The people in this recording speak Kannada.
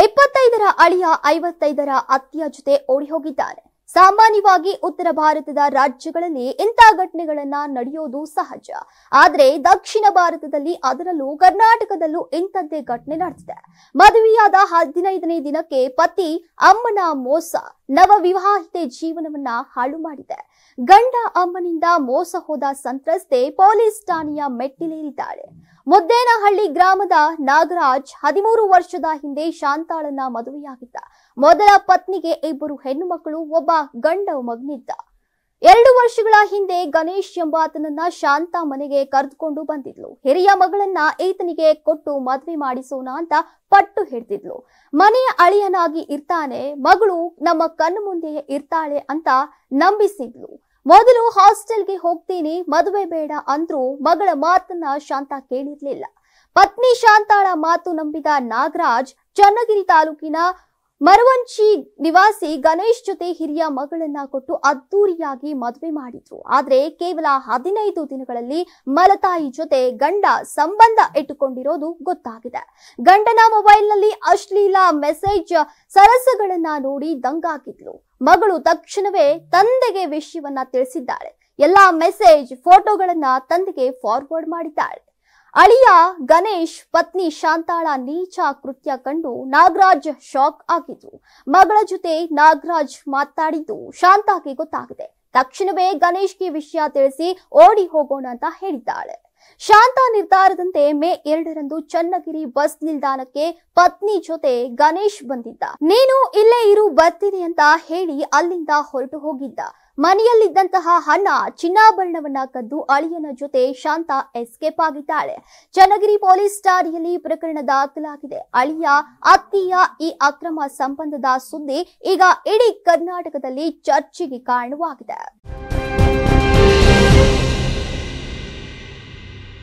25ರ ಅಳಿಯ 55ರ ಅತ್ತಿಯ ಜೊತೆ ಓಡಿ ಹೋಗಿದ್ದಾನೆ. ಸಾಮಾನ್ಯವಾಗಿ ಉತ್ತರ ಭಾರತದ ರಾಜ್ಯಗಳಲ್ಲಿ ಇಂಥ ಘಟನೆಗಳನ್ನ ನಡೆಯೋದು ಸಹಜ. ಆದ್ರೆ ದಕ್ಷಿಣ ಭಾರತದಲ್ಲಿ, ಅದರಲ್ಲೂ ಕರ್ನಾಟಕದಲ್ಲೂ ಇಂಥದ್ದೇ ಘಟನೆ ನಡೆದಿದೆ. ಮದುವೆಯಾದ 15ನೇ ದಿನಕ್ಕೆ ಪತಿ ಅಮ್ಮನ ಮೋಸ ನವ ವಿವಾಹಿತೆ ಜೀವನವನ್ನ ಹಾಳು ಮಾಡಿದೆ. ಗಂಡ ಅಮ್ಮನಿಂದ ಮೋಸ ಹೋದ ಸಂತ್ರಸ್ತೆ ಪೊಲೀಸ್ ಠಾಣೆಯ ಮೆಟ್ಟಿಲೇರಿದ್ದಾಳೆ. ಮುದ್ದೇನಹಳ್ಳಿ ಗ್ರಾಮದ ನಾಗರಾಜ್ 13 ವರ್ಷದ ಹಿಂದೆ ಶಾಂತಾಳನ್ನ ಮದುವೆಯಾಗಿದ್ದ. ಮೊದಲ ಪತ್ನಿಗೆ 2 ಹೆಣ್ಣು ಮಕ್ಕಳು, ಒಬ್ಬ ಗಂಡ ಮಗನಿದ್ದ. 2 ವರ್ಷಗಳ ಹಿಂದೆ ಗಣೇಶ್ ಎಂಬಾತನನ್ನ ಶಾಂತ ಮನೆಗೆ ಕರೆದುಕೊಂಡು ಬಂದಿದ್ಲು. ಹಿರಿಯ ಮಗಳನ್ನ ಈತನಿಗೆ ಕೊಟ್ಟು ಮದುವೆ ಮಾಡಿಸೋಣ ಅಂತ ಪಟ್ಟು ಹಿಡಿದಿದ್ಲು. ಮನೆಯ ಅಳಿಯನಾಗಿ ಇರ್ತಾನೆ, ಮಗಳು ನಮ್ಮ ಕಣ್ಣು ಮುಂದೆಯೇ ಇರ್ತಾಳೆ ಅಂತ ನಂಬಿಸಿದ್ಲು. ಮೊದಲು ಹಾಸ್ಟೆಲ್ಗೆ ಹೋಗ್ತೀನಿ, ಮದುವೆ ಬೇಡ ಅಂದ್ರೂ ಮಗಳ ಮಾತನ್ನ ಶಾಂತ ಕೇಳಿರ್ಲಿಲ್ಲ. ಪತ್ನಿ ಶಾಂತಾಳ ಮಾತು ನಂಬಿದ ನಾಗರಾಜ್ ಚನ್ನಗಿರಿ ತಾಲೂಕಿನ ಮರವಂಚಿ ನಿವಾಸಿ ಗಣೇಶ್ ಜೊತೆ ಹಿರಿಯ ಮಗಳನ್ನ ಕೊಟ್ಟು ಅದ್ದೂರಿಯಾಗಿ ಮದುವೆ ಮಾಡಿದ್ರು. ಆದ್ರೆ ಕೇವಲ 15 ದಿನಗಳಲ್ಲಿ ಮಲತಾಯಿ ಜೊತೆ ಗಂಡ ಸಂಬಂಧ ಇಟ್ಟುಕೊಂಡಿರೋದು ಗೊತ್ತಾಗಿದೆ. ಗಂಡನ ಮೊಬೈಲ್ ನಲ್ಲಿ ಅಶ್ಲೀಲ ಮೆಸೇಜ್ ಸರಸಗಳನ್ನ ನೋಡಿ ದಂಗಾಗಿದ್ಲು. ಮಗಳು ತಕ್ಷಣವೇ ತಂದೆಗೆ ವಿಷಯವನ್ನ ತಿಳಿಸಿದ್ದಾಳೆ. ಎಲ್ಲಾ ಮೆಸೇಜ್ ಫೋಟೋಗಳನ್ನ ತಂದೆಗೆ ಫಾರ್ವರ್ಡ್ ಮಾಡಿದ್ದಾಳೆ. ಅಳಿಯ ಗಣೇಶ್ ಪತ್ನಿ ಶಾಂತಾಳ ನೀಚ ಕೃತ್ಯ ಕಂಡು ನಾಗರಾಜ್ ಶಾಕ್ ಆಗಿದ್ರು. ಮಗಳ ಜೊತೆ ನಾಗರಾಜ್ ಮಾತಾಡಿದ್ದು ಶಾಂತಾಗೆ ಗೊತ್ತಾಗಿದೆ. ತಕ್ಷಣವೇ ಗಣೇಶ್ಗೆ ವಿಷಯ ತಿಳಿಸಿ ಓಡಿ ಹೋಗೋಣ ಅಂತ ಹೇಳಿದ್ದಾಳೆ. ಶಾಂತ ನಿರ್ಧಾರದಂತೆ ಮೇ 2ರಂದು ಚನ್ನಗಿರಿ ಬಸ್ ನಿಲ್ದಾಣಕ್ಕೆ ಪತ್ನಿ ಜೊತೆ ಗಣೇಶ್ ಬಂದಿದ್ದ. ನೀನು ಇಲ್ಲೇ ಇರು, ಬರ್ತೀನಿ ಅಂತ ಹೇಳಿ ಅಲ್ಲಿಂದ ಹೊರಟು ಹೋಗಿದ್ದ. ಮನೆಯಲ್ಲಿದ್ದಂತಹ ಹಣ, ಚಿನ್ನಾಭರಣವನ್ನ ಕದ್ದು ಅಳಿಯನ ಜೊತೆ ಶಾಂತ ಎಸ್ಕೇಪ್ ಆಗಿದ್ದಾಳೆ. ಚನ್ನಗಿರಿ ಪೊಲೀಸ್ ಠಾಣೆಯಲ್ಲಿ ಪ್ರಕರಣ ದಾಖಲಾಗಿದೆ. ಅಳಿಯ ಅತ್ತಿಯ ಈ ಅಕ್ರಮ ಸಂಬಂಧದ ಸುದ್ದಿ ಈಗ ಇಡೀ ಕರ್ನಾಟಕದಲ್ಲಿ ಚರ್ಚೆಗೆ ಕಾರಣವಾಗಿದೆ.